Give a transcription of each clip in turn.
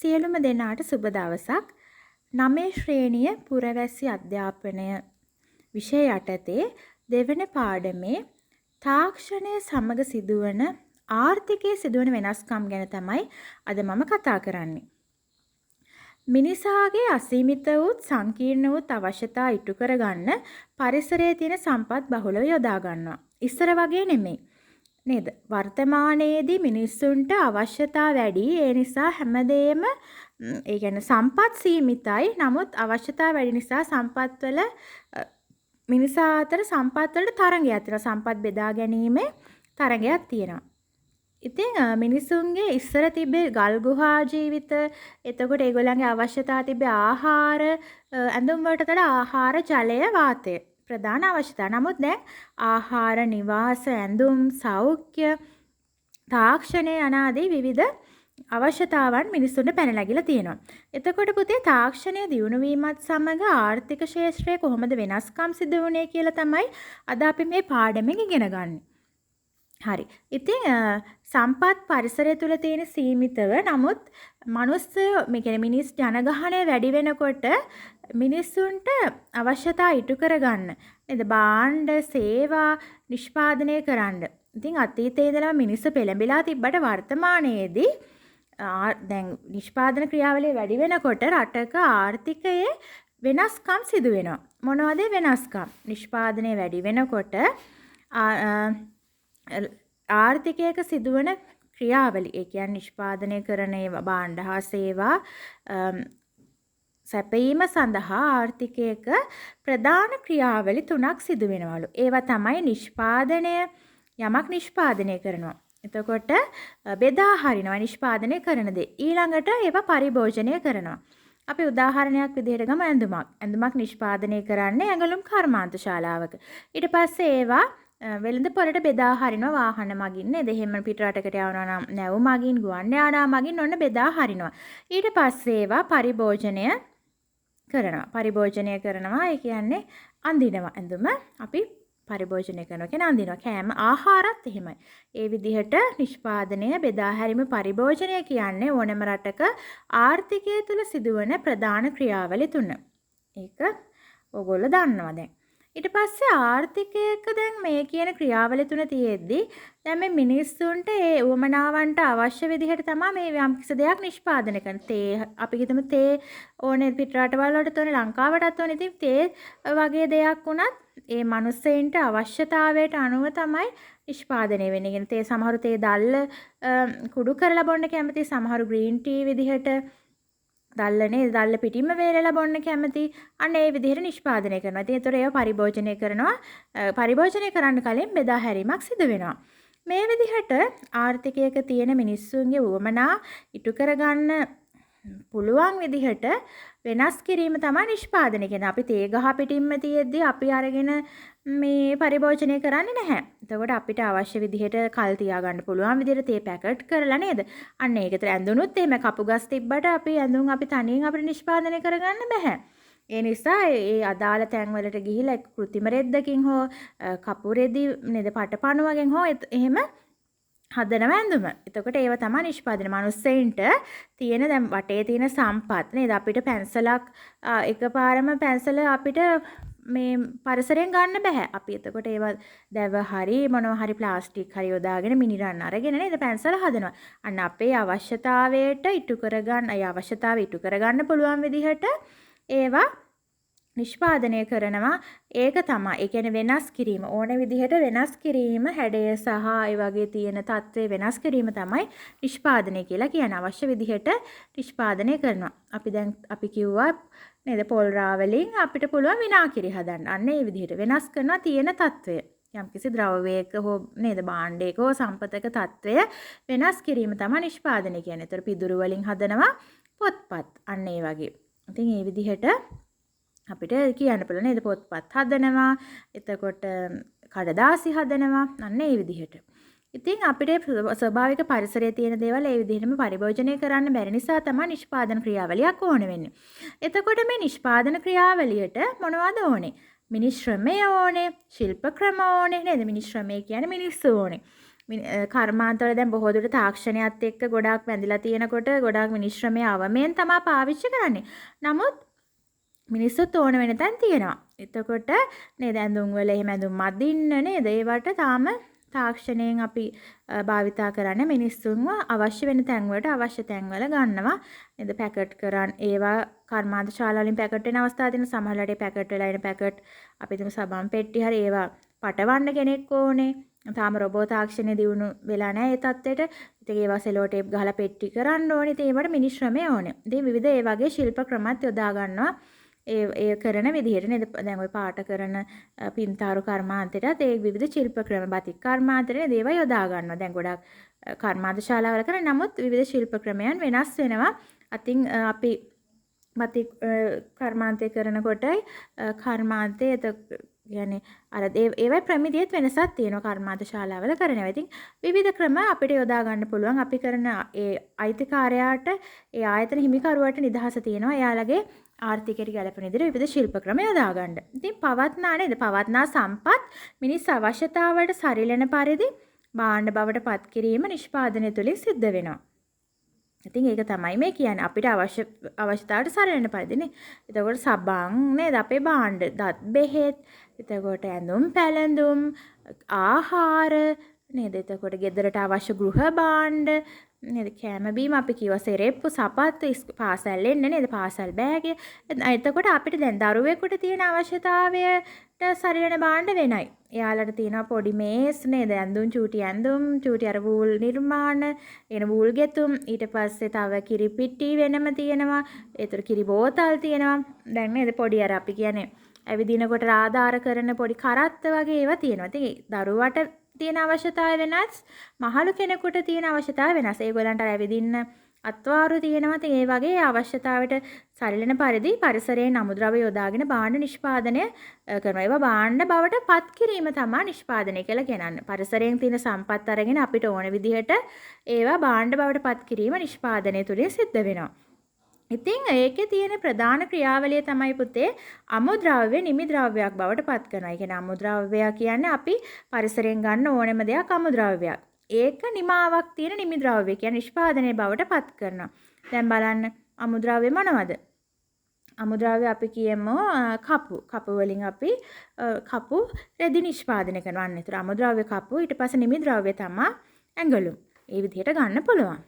සියලුම දෙනාට සුබ දවසක්. 9 ශ්‍රේණිය පුරවැසි අධ්‍යාපනය විෂය යටතේ දෙවන පාඩමේ තාක්ෂණය සමග සිදුවන ආර්ථිකයේ සිදුවන වෙනස්කම් ගැන තමයි අද මම කතා කරන්නේ. මිනිසාගේ අසීමිත වූත් සංකීර්ණ වූත් අවශ්‍යතා ඉටු කරගන්න පරිසරයේ තියෙන සම්පත් බහුලව යොදා ගන්නවා. ඉස්සර වගේ නෙමෙයි. නේද? වර්තමානයේදී මිනිස්සුන්ට අවශ්‍යතා වැඩි. ඒ නිසා හැමදේම ඒ කියන්නේ සම්පත් සීමිතයි. නමුත් අවශ්‍යතා වැඩි නිසා සම්පත්වල මිනිසා අතර සම්පත් වලට තරඟයක් තියෙනවා. සම්පත් බෙදා ගැනීමේ තරඟයක් තියෙනවා. ඉතින් මිනිසුන්ගේ ඉස්සර තිබේ ගල් ගුහා ජීවිත, එතකොට ඒගොල්ලන්ගේ අවශ්‍යතා තිබේ ආහාර, ඇඳුම් වලට වඩා ආහාර, ජලය, වාතය ප්‍රධාන අවශ්‍යතා. නමුත් දැන් ආහාර, නිවාස, ඇඳුම්, සෞඛ්‍ය, තාක්ෂණය අනාදී විවිධ අවශ්‍යතාවන් මිනිසුන්ට පැන නැගිලා තියෙනවා. එතකොට පුතේ තාක්ෂණය දියුණු වීමත් සමග ආර්ථික ක්ෂේත්‍රයේ කොහොමද වෙනස්කම් සිදු වුනේ කියලා තමයි අද අපි මේ පාඩමෙන් ඉගෙන ගන්නේ. හරි. ඉතින් සම්පත් පරිසරය තුල තියෙන සීමිතව නමුත් මේ කියන්නේ මිනිස් ජනගහනය වැඩි වෙනකොට මිනිස්සුන්ට අවශ්‍යතා ඉටු කරගන්න නේද? භාණ්ඩ, සේවා නිෂ්පාදනය කරන්න. ඉතින් අතීතයේ ඉඳලා මිනිස්සු පෙළඹිලා තිබ්බට වර්තමානයේදී දැන් නිෂ්පාදන ක්‍රියාවලිය වැඩි වෙනකොට රටක ආර්ථිකයේ වෙනස්කම් සිදු වෙනවා. මොනවද වෙනස්කම්? නිෂ්පාදනය වැඩි වෙනකොට ආර්ථිකයක සිදුවන ක්‍රියාවලි, ඒ කියන්නේ නිෂ්පාදනය කරන ඒවා භාණ්ඩ හා සේවා සැපයීම සඳහා ආර්ථිකයක ප්‍රධාන ක්‍රියාවලි 3ක් සිදු වෙනවලු. ඒවා තමයි නිෂ්පාදනය, යමක් නිෂ්පාදනය කරනවා. එතකොට බෙදා හරිනවා නිෂ්පාදනය කරන දේ. ඊළඟට ඒවා පරිභෝජනය කරනවා. අපි උදාහරණයක් විදිහට ගමු ඇඳුමක්. ඇඳුමක් නිෂ්පාදනය කරන්නේ ඇඟලුම් කර්මාන්ත ශාලාවක. ඊට පස්සේ ඒවා වෙළඳ පොළට බෙදා හරිනවා වාහන මගින් නේද? එහෙම පිට රටකට යවනවා නම් නැව් මගින්, ගුවන් යානා මගින් ඔන්න බෙදා හරිනවා. ඊට පස්සේ ඒවා පරිභෝජනය කරනවා. පරිභෝජනය කරනවා ඒ කියන්නේ අඳිනවා. ඇඳුම අපි පරිභෝජනය කරනවා කියන්නේ අඳිනවා. කෑම ආහාරත් එහෙමයි. ඒ විදිහට නිෂ්පාදනය, බෙදා හැරීම, පරිභෝජනය කියන්නේ ඕනෑම රටක ආර්ථිකය තුල සිදුවන ප්‍රධාන ක්‍රියාවලි 3. ඒක ඔයගොල්ලෝ දන්නවා දැන්. ඊට පස්සේ ආර්ථිකයක දැන් මේ කියන ක්‍රියාවලිය 3 තියෙද්දි දැන් මේ මිනිස්සුන්ට ඒ උවමනාවන්ට අවශ්‍ය විදිහට තමයි මේ යම් කිසි දෙයක් නිෂ්පාදනය කරන්නේ. තේ අපි හිතමු තේ ඕනේ පිට රටවල් වලට ඕනේ, ලංකාවටත් ඕනේ. ඉතින් තේ වගේ දෙයක් වුණත් ඒ මිනිස්සෙන්ට අවශ්‍යතාවයට අනුව තමයි නිෂ්පාදනය වෙන්නේ. කියන්නේ තේ සමහරු තේ දැල්ල කුඩු කරලා බොන්න කැමති, සමහරු ග්‍රීන් ටී විදිහට දැල්ලනේ දැල්ල පිටින්ම වේලලා බොන්න කැමති. අන්න ඒ විදිහට නිෂ්පාදනය කරනවා. ඉතින් ඒතර ඒව පරිභෝජනය කරනවා. පරිභෝජනය කරන්න කලින් බෙදා හැරීමක් සිදු වෙනවා. මේ විදිහට ආර්ථිකයක තියෙන මිනිස්සුන්ගේ උවමනා ඉටු කරගන්න පුළුවන් විදිහට වෙනස් කිරීම තමයි නිෂ්පාදනය කියන්නේ. අපි තේ ගහ පිටින්ම තියෙද්දි අපි අරගෙන මේ පරිභෝජනය කරන්නේ නැහැ. එතකොට අපිට අවශ්‍ය විදිහට කල් තියාගන්න පුළුවන් විදිහට තේ පැකට් කරලා නේද? අන්න ඒකට ඇඳුනුත් එහෙම කපු ගස් තිබ්බට අපි ඇඳුම් අපි තනියෙන් අපිට නිෂ්පාදනය කරගන්න බෑ. ඒ නිසා ඒ අදාළ තැන්වලට ගිහිලා කෘත්‍රිම රෙද්දකින් හෝ කපු රෙදි නේද පටපණුවකින් හෝ එහෙම හදනවා ඇඳුම. එතකොට ඒව තමයි නිෂ්පාදනය. මිනිස්සෙන්ට තියෙන දැන් වටේ තියෙන සම්පත් නේද? අපිට පැන්සලක් එකපාරම පැන්සල අපිට මේ පරිසරයෙන් ගන්න බෑ. අපි එතකොට ඒව දැව හරි මොනවා හරි ප්ලාස්ටික් හරි යොදාගෙන මිනිරන් අරගෙන නේද පැන්සල හදනවා. අන්න අපේ අවශ්‍යතාවයට ඉටු කරගන්න, ඒ අවශ්‍යතාවය ඉටු කරගන්න පුළුවන් විදිහට ඒවා නිෂ්පාදනය කරනවා. ඒක තමයි. ඒ කියන්නේ වෙනස් කිරීම. ඕන විදිහට වෙනස් කිරීම, හැඩය සහ ඒ වගේ තියෙන තත්ත්වය වෙනස් කිරීම තමයි නිෂ්පාදනය කියලා කියන්නේ. අවශ්‍ය විදිහට නිෂ්පාදනය කරනවා. අපි කිව්වා නේද පොල් රාවලින් අපිට පුළුවන් විනාකිරි හදන්න. අන්න ඒ විදිහට වෙනස් කරනවා තියෙන තත්ත්වය. යම්කිසි ද්‍රව්‍යයක හෝ නේද භාණ්ඩයක හෝ සම්පතක තත්ත්වය වෙනස් කිරීම තමයි නිෂ්පාදනය කියන්නේ. ඒතර පිදුරු වලින් හදනවා පොත්පත්. අන්න ඒ වගේ. ඉතින් මේ විදිහට අපිට කියන්න පුළුවන් නේද පොත්පත් හදනවා, එතකොට කඩදාසි හදනවා, අන්න ඒ විදිහට. ඉතින් අපිට ස්වභාවික පරිසරයේ තියෙන දේවල් ඒ විදිහටම පරිභෝජනය කරන්න බැරි නිසා තමයි නිෂ්පාදන ක්‍රියාවලියක් ඕන වෙන්නේ. එතකොට මේ නිෂ්පාදන ක්‍රියාවලියට මොනවද ඕනේ? මිනිස් ශ්‍රමය ඕනේ, ශිල්ප ක්‍රම ඕනේ නේද? මිනිස් ශ්‍රමය කියන්නේ මිනිස්සු ඕනේ. කර්මාන්තවල දැන් බොහෝ දුරට තාක්ෂණයත් එක්ක ගොඩාක් බැඳිලා තියෙනකොට ගොඩාක් මිනිස් ශ්‍රමය අවමෙන් තමයි පාවිච්චි කරන්නේ. නමුත් මිනිස්සුත් ඕන වෙන තැන් තියෙනවා. එතකොට නේද ඇඳුම් වල එහෙම ඇඳුම් අදින්න නේද? ඒවට තාම තාක්ෂණයෙන් අපි භාවිතා කරන්නේ මිනිස්සුන්ව අවශ්‍ය වෙන තැන් වලට අවශ්‍ය තැන් වල ගන්නවා. නේද? පැකට් කරන් ඒවා කර්මාන්ත ශාලාවලින් පැකට් වෙන අවස්ථා තියෙන සමහරවිට පැකට් වෙලා එන පැකට් අපි තුමු සබන් පෙට්ටි හරි ඒවා පටවන්න කෙනෙක් ඕනේ. තාම රොබෝ තාක්ෂණය දියුණු වෙලා නැහැ ඒ තත්ත්වෙට. ඉතින් ඒවා සෙලෝ ටේප් ගහලා පෙට්ටි කරන්න ඕනේ. ඉතින් ඒවට මිනිස් ශ්‍රමය ඕනේ. ඉතින් විවිධ ඒ වගේ ශිල්ප ක්‍රමත් යොදා ගන්නවා. ඒ කරන විදිහට නේද දැන් ওই පාට කරන පින්තාරු කර්මාන්තයටත් ඒ විවිධ ශිල්ප ක්‍රම බතික් කර්මාන්තයේ දේව යොදා ගන්නවා. දැන් ගොඩක් කර්මාන්ත ශාලාවල කරන නමුත් විවිධ ශිල්ප ක්‍රමයන් වෙනස් වෙනවා. අතින් අපි බතික් කර්මාන්තය කරනකොටයි කර්මාන්තයේ يعني අර ඒවයි ප්‍රමිතියත් වෙනසක් තියෙනවා කර්මාන්ත ශාලාවල කරනවා. ඉතින් විවිධ ක්‍රම අපිට යොදා ගන්න පුළුවන්. අපි කරන ඒ අයිතිකාරයාට ඒ ආයතන හිමිකරුවට නිදහස තියෙනවා. එයාලගේ ආර්ථිකයට ගැලපෙන විදිහට විවිධ ශිල්ප ක්‍රම යොදා ගන්න. ඉතින් පවත්නා නේද? පවත්නා සම්පත් මිනිස් අවශ්‍යතාවයට සරිලන පරිදි භාණ්ඩ බවට පත් කිරීම නිෂ්පාදනය තුළින් සිද්ධ වෙනවා. ඉතින් ඒක තමයි මේ කියන්නේ අපිට අවශ්‍යතාවට සරිලන පරිදිනේ. එතකොට සබන් නේද? අපේ භාණ්ඩ, දත් බෙහෙත්, එතකොට ඇඳුම් පැළඳුම්, ආහාර නේද? එතකොට ගෙදරට අවශ්‍ය ගෘහ භාණ්ඩ නේද? කෑම බීම අපි කිව්වා සෙරෙප්පු, සපත්තු, පාසල් එන්න නේද? පාසල් බෑගය. එතකොට අපිට දැන් දරුවෙකුට තියෙන අවශ්‍යතාවයට සරිලන භාණ්ඩ වෙනයි. එයාලට තියෙනවා පොඩි මේස් නේද? ඇඳුම්, චූටි අර වූල් නිර්මාණ, එන වූල් ගෙතුම්, ඊට පස්සේ තව කිරි පිටි වෙනම තියෙනවා. ඒතර කිරි බෝතල් තියෙනවා. දැන් නේද පොඩි අර අපි කියන්නේ ඇවිදිනකොට ආධාර කරන පොඩි කරත්ත වගේ ඒවා තියෙනවා. ඉතින් දරුවට තියෙන අවශ්‍යතාවය වෙනස්, මහලු කෙනෙකුට තියෙන අවශ්‍යතාවය වෙනස්. ඒගොල්ලන්ට ඇවිදින්න අත්වාරු තියෙනවා. ඉතින් ඒ වගේ අවශ්‍යතාවයට සරිලන පරිදි පරිසරයේ නමුද්‍රව්‍ය යොදාගෙන භාණ්ඩ නිෂ්පාදනය කරනවා. ඒවා භාණ්ඩ බවට පත් කිරීම තමයි නිෂ්පාදනය කියලා කියන්නේ. පරිසරයෙන් තියෙන සම්පත් අරගෙන අපිට ඕන විදිහට ඒවා භාණ්ඩ බවට පත් කිරීම නිෂ්පාදනය තුලින් සිද්ධ වෙනවා. ඉතින් ඒකේ තියෙන ප්‍රධාන ක්‍රියාවලිය තමයි පුතේ අමුද්‍රව්‍ය නිමිද්‍රව්‍යයක් බවට පත් කරනවා. ඒ කියන්නේ අමුද්‍රව්‍ය කියන්නේ අපි පරිසරයෙන් ගන්න ඕනෙම දෙයක් අමුද්‍රව්‍යයක්. ඒක නිමාවක් තියෙන නිමිද්‍රව්‍ය කියන්නේ නිෂ්පාදනයේ බවට පත් කරනවා. දැන් බලන්න අමුද්‍රව්‍ය මොනවද? අමුද්‍රව්‍ය අපි කියමු කපු. කපු වලින් අපි කපු රෙදි නිෂ්පාදනය කරනවා. අන්න ඒතර අමුද්‍රව්‍ය කපු ඊට පස්සේ නිමිද්‍රව්‍ය තමයි ඇඟලුම්. ඒ විදිහට ගන්න පුළුවන්.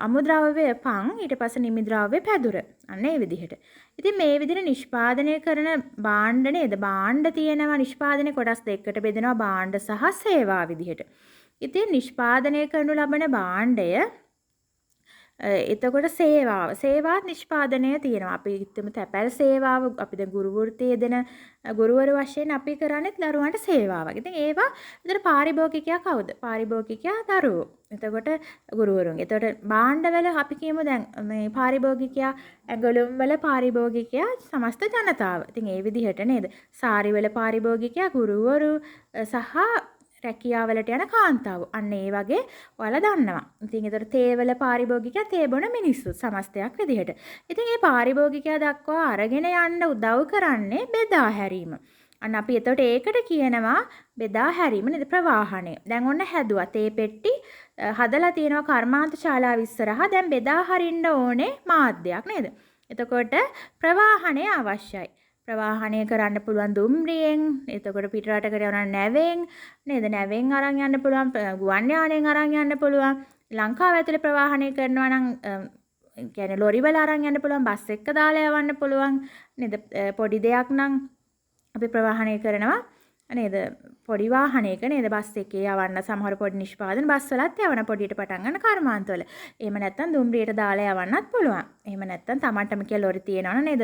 අමුද්‍රව්‍ය පං ඊට පස්සේ නිමිද්‍රව්‍ය පැදුර. අන්න ඒ විදිහට. ඉතින් මේ විදිහට නිෂ්පාදනය කරන භාණ්ඩ නේද? භාණ්ඩ තියෙනවා නිෂ්පාදනය කොටස් දෙකකට බෙදෙනවා භාණ්ඩ සහ සේවා විදිහට. ඉතින් නිෂ්පාදනය කරනු ලබන භාණ්ඩය එතකොට සේවාත් නිෂ්පාදනය තියෙනවා. අපි හිතමු තැපැල් සේවාව අපි දැන් ගුරු වෘත්තියේ දෙන ගුරුවරු වශයෙන් අපි කරන්නේ දරුවන්ට සේවාවක්. ඉතින් ඒවා විතර පාරිභෝගිකයා කවුද? පාරිභෝගිකයා දරුවෝ. එතකොට ගුරුවරුන්. එතකොට භාණ්ඩවල අපි කියමු දැන් මේ පාරිභෝගිකයා ඇඟලුම් වල පාරිභෝගිකයා සමස්ත ජනතාව. ඉතින් ඒ විදිහට නේද? සාරි වල පාරිභෝගිකයා ගුරුවරු සහ රැකියාවලට යන කාන්තාව. අන්න ඒ වගේ ඔයාලා දන්නවා. ඉතින් ඒතර තේවල පාරිභෝගිකයා තේ බොන මිනිස්සු සමස්තයක් විදිහට. ඉතින් මේ පාරිභෝගිකයා දක්වා අරගෙන යන්න උදව් කරන්නේ බෙදා හැරීම. අන්න අපි එතකොට ඒකට කියනවා බෙදා හැරීම නේද ප්‍රවාහණය. දැන් ඔන්න හැදුවා තේ පෙට්ටි හදලා තියෙනවා කර්මාන්ත ශාලාව ඉස්සරහා. දැන් බෙදා හරින්න ඕනේ මාධ්‍යයක් නේද? එතකොට ප්‍රවාහණය අවශ්‍යයි. ප්‍රවාහණය කරන්න පුළුවන් දුම්රියෙන්, එතකොට පිටරටකට යන නැවෙන් නේද? නැවෙන් අරන් යන්න පුළුවන්, ගුවන් යානයෙන් අරන් යන්න පුළුවන්. ලංකාව ඇතුලේ ප්‍රවාහණය කරනවා නම් කියන්නේ ලොරි වල අරන් යන්න පුළුවන්, බස් එක දාලා යවන්න පුළුවන් නේද? පොඩි දෙයක් නම් අපි ප්‍රවාහණය කරනවා නේද? පොඩි වාහනයක නේද? බස් එකේ යවන්න සමහර පොඩි නිෂ්පාදන බස් වලත් යවන පොඩියට පටන් ගන්න කර්මාන්තවල. එහෙම නැත්නම් දුම්රියට දාලා යවන්නත් පුළුවන්. එහෙම නැත්නම් Tamanටම කියලා ලොරි තියෙනවනේ නේද?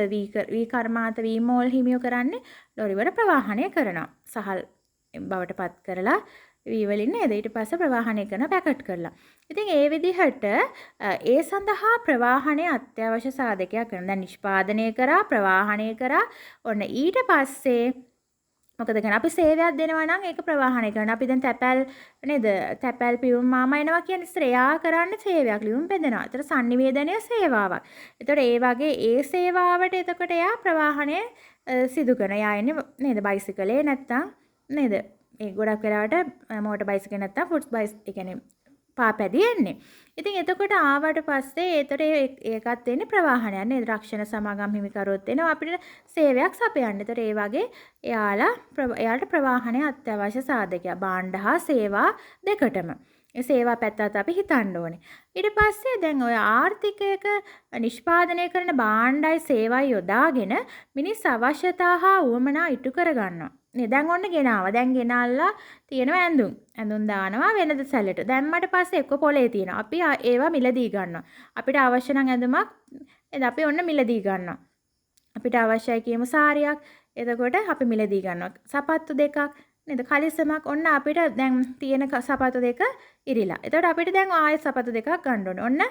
වී කර්මාන්ත වී මෝල් හිමියෝ කරන්නේ ලොරි වල ප්‍රවාහනය කරනවා. සහල් බවට පත් කරලා වී වලින් නේද? ඊට පස්සේ ප්‍රවාහනය කරන පැකට් කරලා. ඉතින් ඒ විදිහට ඒ සඳහා ප්‍රවාහනය අත්‍යවශ්‍ය සාධකයක් කරනවා. දැන් නිෂ්පාදනය කරා, ප්‍රවාහනය කරා. ඔන්න ඊට පස්සේ මොකද කරන්නේ අපි සේවයක් දෙනවා නම් ඒක ප්‍රවාහණය කරනවා. අපි දැන් තැපැල් නේද? තැපැල් පියුම් මාමා එනවා කියන්නේ ශ්‍රේයා කරන්න සේවයක් ලියුම් බෙදෙනවා. ඒතර sannivedanaය සේවාවක්. ඒතර ඒ වගේ ඒ සේවාවට එතකොට එයා ප්‍රවාහණය සිදු කරන. එයා එන්නේ නේද බයිසිකලේ නැත්තම් නේද ඒ ගොඩක් වෙලාවට මෝටර් බයිසිකල් නැත්තම් ෆුට් බයිස් ඒ කියන්නේ පාපැදි එන්නේ. ඉතින් එතකොට ආවට පස්සේ ඒතර ඒකත් එන්නේ ප්‍රවාහනයක් නේද? රක්ෂණ සමාගම් හිමිකරුවොත් එනවා අපිට සේවයක් සපයන්න. ඒතර ඒ වගේ එයාලට ප්‍රවාහනය අත්‍යවශ්‍ය සාධකයක්. භාණ්ඩ හා සේවා දෙකටම. ඒ සේවා පැත්තත් අපි හිතන්න ඕනේ. ඊට පස්සේ දැන් ඔය ආර්ථිකයක නිෂ්පාදනය කරන භාණ්ඩයි සේවයි යොදාගෙන මිනිස් අවශ්‍යතා හා උවමනා ඉටු කරගන්නවා. නේ දැන් ඔන්න ගෙනාවා. දැන් ගෙනල්ලා තියෙනවා ඇඳුම්. ඇඳුම් දානවා වෙනද සැලට. දැම්මට පස්සේ එක්ක පොලේ තියෙනවා. අපි ඒවා මිලදී ගන්නවා. අපිට අවශ්‍ය නම් ඇඳුමක් නේද අපි ඔන්න මිලදී ගන්නවා. අපිට අවශ්‍යයි කියමු සාරියක්. එතකොට අපි මිලදී ගන්නවා. සපත්තු දෙකක් නේද කලිසමක් ඔන්න අපිට දැන් තියෙන සපත්තු දෙක ඉරිලා. එතකොට අපිට දැන් ආයෙත් සපත්තු දෙකක් ගන්න ඕනේ. ඔන්න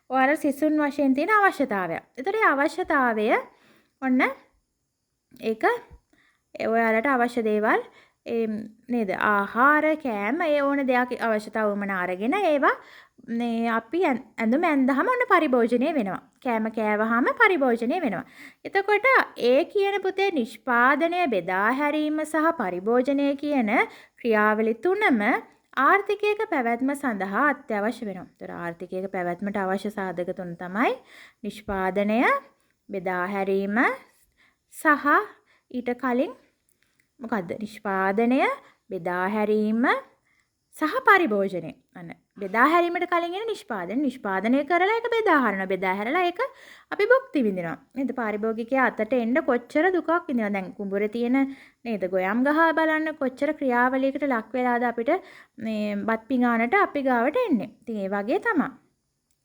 ඔයාලා සිසුන් වශයෙන් තියෙන අවශ්‍යතාවය. එතකොට මේ අවශ්‍යතාවය ඔන්න ඒක ඔයාලට අවශ්‍ය දේවල් නේද ආහාර කෑම ඒ ඕන දෙයක් අවශ්‍යතාව වුමන අරගෙන ඒවා මේ අපි ඇඳුම ඇඳහම ඔන්න පරිභෝජනය වෙනවා. කෑම කෑවහම පරිභෝජනය වෙනවා. එතකොට ඒ කියන පුතේ නිෂ්පාදනය බෙදා හැරීම සහ පරිභෝජනය කියන ක්‍රියාවලි තුනම ආර්ථිකයක පැවැත්ම සඳහා අත්‍යවශ්‍ය වෙනවා. ඒතර ආර්ථිකයක පැවැත්මට අවශ්‍ය සාධක තුන තමයි නිෂ්පාදනය බෙදා හැරීම සහ ඊට කලින් මොකද්ද නිෂ්පාදනය බෙදා හැරීම සහ පරිභෝජනය අන්න බෙදා හැරීමට කලින් එන නිෂ්පාදනය කරලා ඒක බෙදා හරිනවා බෙදා හැරලා ඒක අපි භුක්ති විඳිනවා නේද පාරිභෝගිකයා අතට එන්න කොච්චර දුකක් විඳිනවද දැන් කුඹුරේ තියෙන නේද ගොයම් ගහ බලන්න කොච්චර ක්‍රියාවලියකට ලක් වෙලාද අපිට මේ බත් පිඟානට අපි ගාවට එන්නේ ඉතින් ඒ වගේ තමයි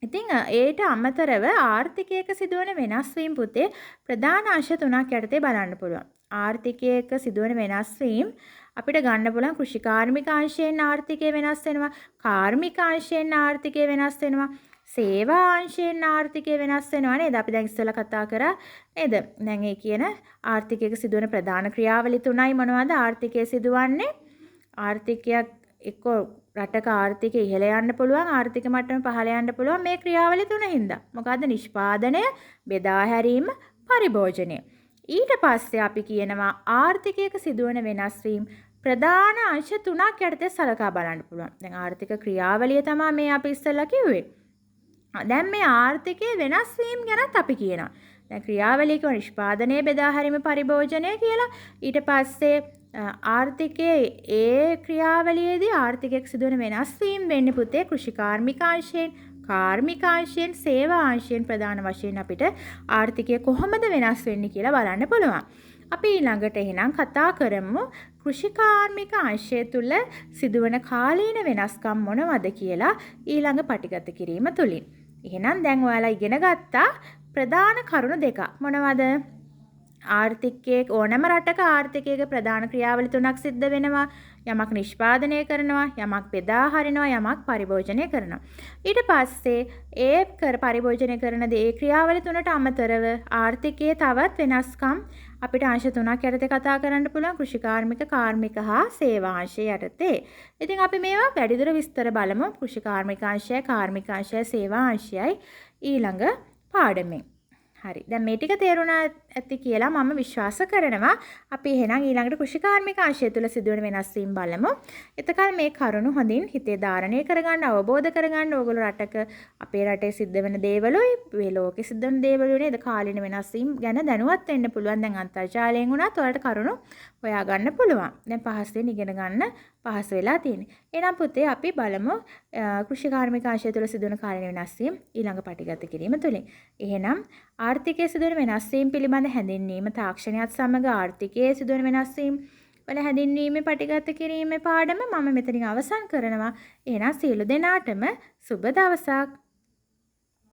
ඉතින් ඒට අමතරව ආර්ථිකයක සිදුවන වෙනස් වීම පුතේ ප්‍රධාන අංශ තුනක් යටතේ බලන්න පුළුවන්. ආර්ථිකයක සිදුවන වෙනස් වීම අපිට ගන්න පුළුවන් කෘෂිකාර්මික අංශයෙන් ආර්ථිකය වෙනස් වෙනවා, කාර්මික අංශයෙන් ආර්ථිකය වෙනස් වෙනවා, සේවා අංශයෙන් ආර්ථිකය වෙනස් වෙනවා නේද? අපි දැන් ඉස්සෙල්ලා කතා කරා නේද? දැන් ඒ කියන ආර්ථිකයක සිදුවන ප්‍රධාන ක්‍රියාවලි තුනයි මොනවද? ආර්ථිකය සිදුවන්නේ ආර්ථිකයක් එක්ක රටක ආර්ථිකය ඉහළ යන්න පුළුවන් ආර්ථික මට්ටම පහළ යන්න පුළුවන් මේ ක්‍රියාවලිය තුන හින්දා. මොකද්ද? නිෂ්පාදනය, බෙදා හැරීම, පරිභෝජනය. ඊට පස්සේ අපි කියනවා ආර්ථිකයක සිදුවන වෙනස් වීම ප්‍රධාන අංශ තුනක් යටතේ සලකා බලන්න පුළුවන්. දැන් ආර්ථික ක්‍රියාවලිය තමයි මේ අපි ඉස්සෙල්ලා කිව්වේ. දැන් මේ ආර්ථිකයේ වෙනස් වීම ගැනත් අපි කියනවා. දැන් ක්‍රියාවලියක නිෂ්පාදනය, බෙදා හැරීම, පරිභෝජනය කියලා ඊට පස්සේ ආර්ථිකයේ ඒ ක්‍රියාවලියේදී ආර්ථිකයක සිදුවන වෙනස් වීම වෙන්නේ පුතේ කෘෂිකාර්මික අංශයෙන්, කාර්මික අංශයෙන්, සේවා අංශයෙන් ප්‍රධාන වශයෙන් අපිට ආර්ථිකය කොහොමද වෙනස් වෙන්නේ කියලා බලන්න පුළුවන්. අපි ඊළඟට එහෙනම් කතා කරමු කෘෂිකාර්මික අංශය තුල සිදුවන කාලීන වෙනස්කම් මොනවද කියලා ඊළඟ පටිගත කිරීම තුලින්. එහෙනම් දැන් ඔයාලා ඉගෙන ගත්තා ප්‍රධාන කරුණු දෙකක්. මොනවද? ආර්ථිකයේ ඕනෑම රටක ආර්ථිකයක ප්‍රධාන ක්‍රියාවලි තුනක් සිද්ධ වෙනවා. යමක් නිෂ්පාදනය කරනවා, යමක් බෙදා හරිනවා, යමක් පරිභෝජනය කරනවා. ඊට පස්සේ පරිභෝජනය කරන දේ ක්‍රියාවලි තුනට අමතරව ආර්ථිකයේ තවත් වෙනස්කම් අපිට අංශ තුනක් යටතේ කතා කරන්න පුළුවන් කෘෂිකාර්මික, කාර්මික හා සේවා අංශය යටතේ. ඉතින් අපි මේවා වැඩිදුර විස්තර බලමු. කෘෂිකාර්මික අංශය, කාර්මික අංශය, සේවා අංශයයි ඊළඟ පාඩමෙන්. හරි. දැන් මේ ටික තේරුණා ඇති කියලා මම විශ්වාස කරනවා. අපි එහෙනම් ඊළඟට කෘෂිකාර්මික අංශය තුල සිදුවන වෙනස් වීම බලමු. එතකල් මේ කරුණු හොඳින් හිතේ ධාරණය කරගන්න, අවබෝධ කරගන්න ඕගොල්ලෝ රටක අපේ රටේ සිද්ධ වෙන දේවලුයි, මේ ලෝකෙ සිද්ධ වෙන දේවලුයි නේද? කාලින වෙනස් වීම ගැන දැනුවත් වෙන්න පුළුවන්. දැන් අන්තර්ජාලයෙන් උනත් ඔයාලට කරුණු හොයාගන්න පුළුවන්. දැන් පහසුවෙන් ඉගෙන ගන්න පහසු වෙලා තියෙන්නේ. එහෙනම් පුතේ අපි බලමු කෘෂිකාර්මික අංශය තුල සිදුවන කාලින වෙනස් වීම ඊළඟ පටිගත කිරීම තුලින්. එහෙනම් ආර්ථිකයේ සිදුවන වෙනස් වීම පිළිබඳ හැඳින්වීම තාක්ෂණයත් සමග ආර්ථිකයේ සිදුවන වෙනස් වීම වල හැඳින්වීමේ පටිගත කිරීමේ පාඩම මම මෙතනින් අවසන් කරනවා. එහෙනම් සියලු දෙනාටම සුබ දවසක්.